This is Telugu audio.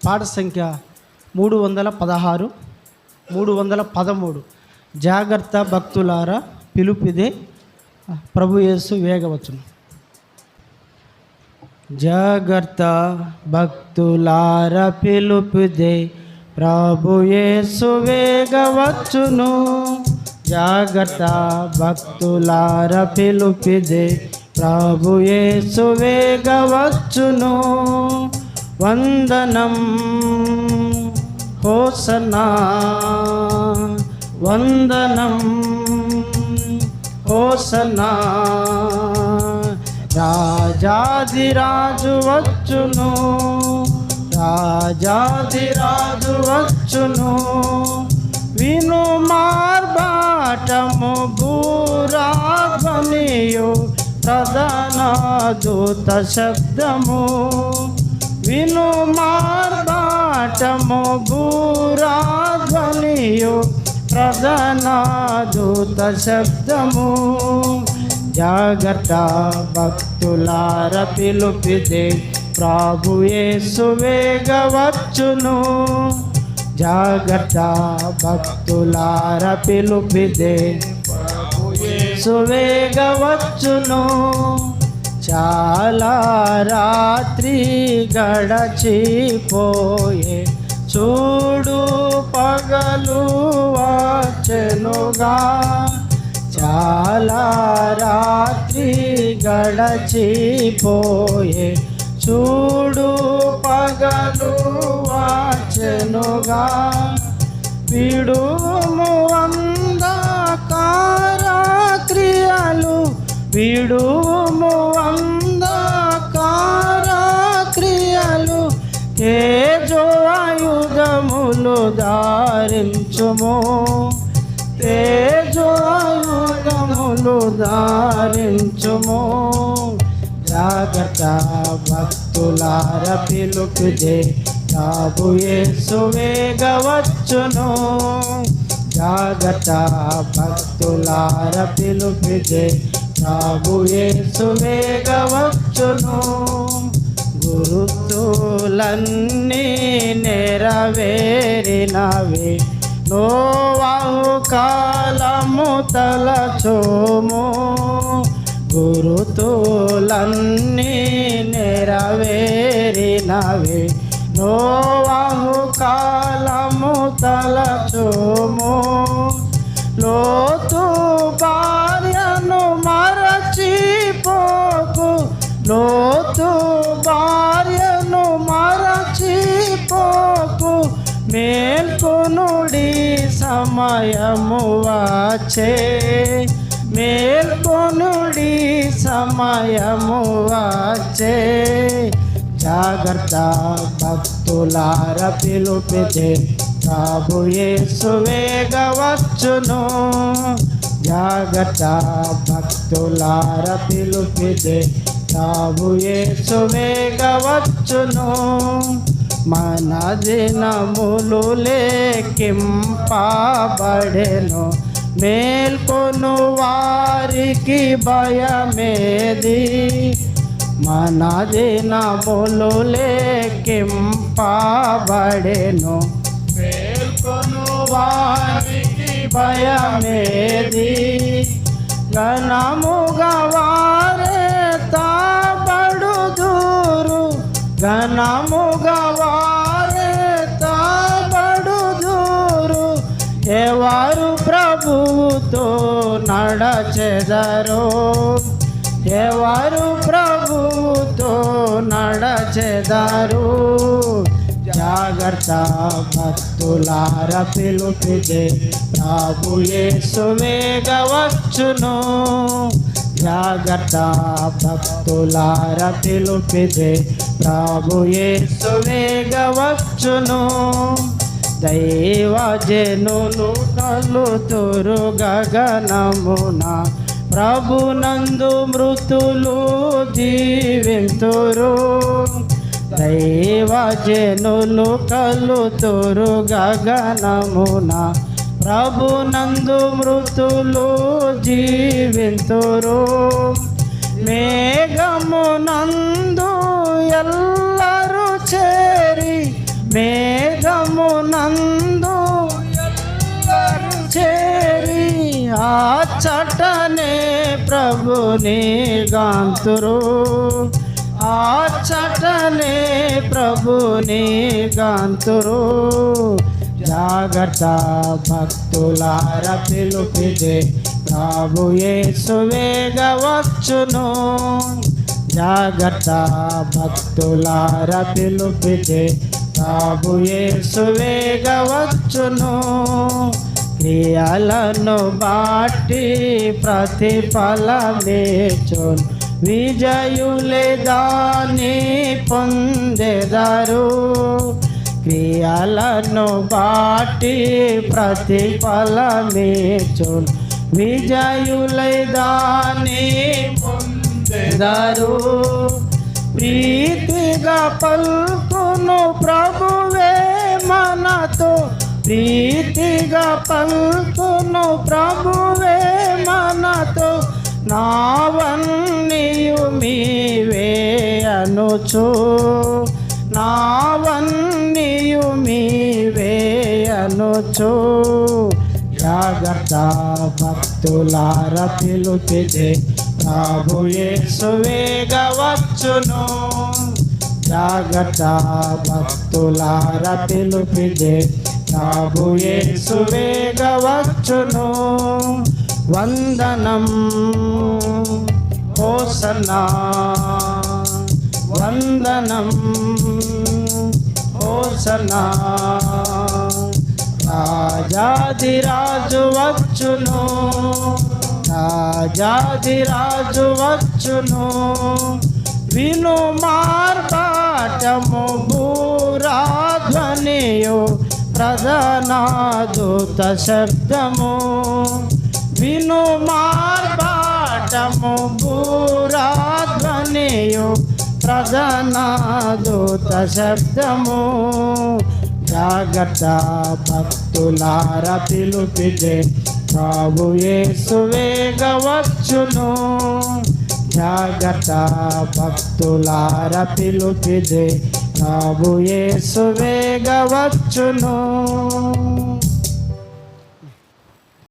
పాట సంఖ్య 316, 313. జాగ్రత్త భక్తులారా పిలుపుదే ప్రభు యేసు వేగవచ్చును. జాగ్రత్త భక్తులార పిలుపుదే ప్రభు యేసు వేగవచ్చును. జాగ్రత్త భక్తులార పిలుపుదే ప్రభు యేసు వేగవచ్చును. వందనం హోసన్నా, వందనం హోసన్నా. రాజాదిరాజు వచ్చును, రాజాదిరాజు వచ్చును. విను మార్బాటము బూరాధ్వనియు ప్రధాన దూత శబ్దము. విను మార్బాటము బూరాధ్వనియు ప్రధాన దూత శబ్దము. జాగ్రత్త భక్తులార పిలుపుదే ప్రభు యేసు వేగవచ్చును. జాగ్రత్త భక్తులార పిలుపుదే ప్రభు యేసు వేగవచ్చును. చాలా రాత్రి గడచిపోయే చూడు పగలు వచ్చెనుగా. చాలా రాత్రి గడచిపోయే చూడు పగలు వచ్చెనుగా. విడుము అంధకార క్రియలు, విడుము అంధకార క్రియలు. తేజోయుధములు ధారించుము, తేజోయుధములు ధారించుము. జాగ్రత్త భక్తులార పిలుపుదే ప్రభు యేసు వేగవచ్చును. జాగ్రత్త భక్తులార పిలుపుదే ప్రభు యేసు వేగవచ్చును. గురుతులన్నీ నెరవేరినవి నోవాహు కాలము తలచోము. గురుతులన్నీ నెరవేరినవి నోవాహు కాలము తలచోము. లోతు భార్యను మరచిపోకు, లోతు భార్యను మరచిపోకు. మేల్కొనుడి సమయము వచ్చే, మేల్కొనుడి సమయము వచ్చే. జాగ్రత్త భక్తులార పిలుపుదే ప్రభు యేసు వేగవచ్చును. జాగ్రత్త భక్తులార పిలుపుదే ప్రభు యేసు వేగవచ్చును. మన దినములు లెక్కింపబడెను, మేల్కొను వారికి భయమేది. మన దినములు లెక్కింపబడెను, మేల్కొను వారికి భయమేది. ఘనముగా వారే తాబడుదురు, ఘనముగా వారే తాబడుదురు. ఎవరు ప్రభువుతో నడచెదరో, ఎవరు ప్రభువుతో నడచెదరు. జాగ్రత్త భక్తులార పిలుపుదే ప్రభు యేసు వేగవచ్చును. జాగ్రత్త భక్తులార పిలుపుదే ప్రభు యేసు వేగవచ్చును. దైవజనులు కలుతురు గగనమున, ప్రభునందు మృతులు జీవింతురు. దైవజనులు కలుతురు గగనమున, ప్రభునందు మృతులు జీవింతురు. మేఘమునందు ఎల్లరు చేరి, మేఘమునందు చేరి ఆచటనే ప్రభుని గాంతురు, ఆచటనే ప్రభుని గాంతురు. జాగ్రత్త భక్తులార పిలుపిదే ప్రభు యేసు వేగవచ్చును. జాగ్రత్త భక్తులార పిలుపిదే ప్రభు యేసు వేగవచ్చును. క్రియలను బాటి ప్రతిఫలమేచును, విజయులే దాని పొందెదరు. క్రియలను బాటి ప్రతిఫలమేచును, విజయులై దాని పొందెదరు. ప్రీతిగా పలుకును ప్రభువే మనతో, ప్రీతిగా పలుకును ప్రభువే మనతో. నావన్నీయు మీవే అనుచు, నావన్నీయు మీవే అనుచు. జాగ్రత్త భక్తులార పిలుపిదే ప్రభు యేసు వేగవచ్చును. జాగ్రత్త భక్తులార పిలుపిదే ప్రభు యేసు వేగవచ్చును. వందనం హోసన్నా, వందనం హోసన్నా. రాజాదిరాజు వచ్చును, రాజాదిరాజు వచ్చును. విను మార్పాటము భూరాధ్వనియు ప్రధాన దూత శబ్దము. విను మార్పాటము భూరాధ్వనియు ప్రధాన దూత శబ్దము. జాగ్రత్త భక్తులార పిలుపిదే ప్రభు యేసు వేగవచ్చును. జాగ్రత్త భక్తులార పిలుపిదే ప్రభు యేసు వేగవచ్చును.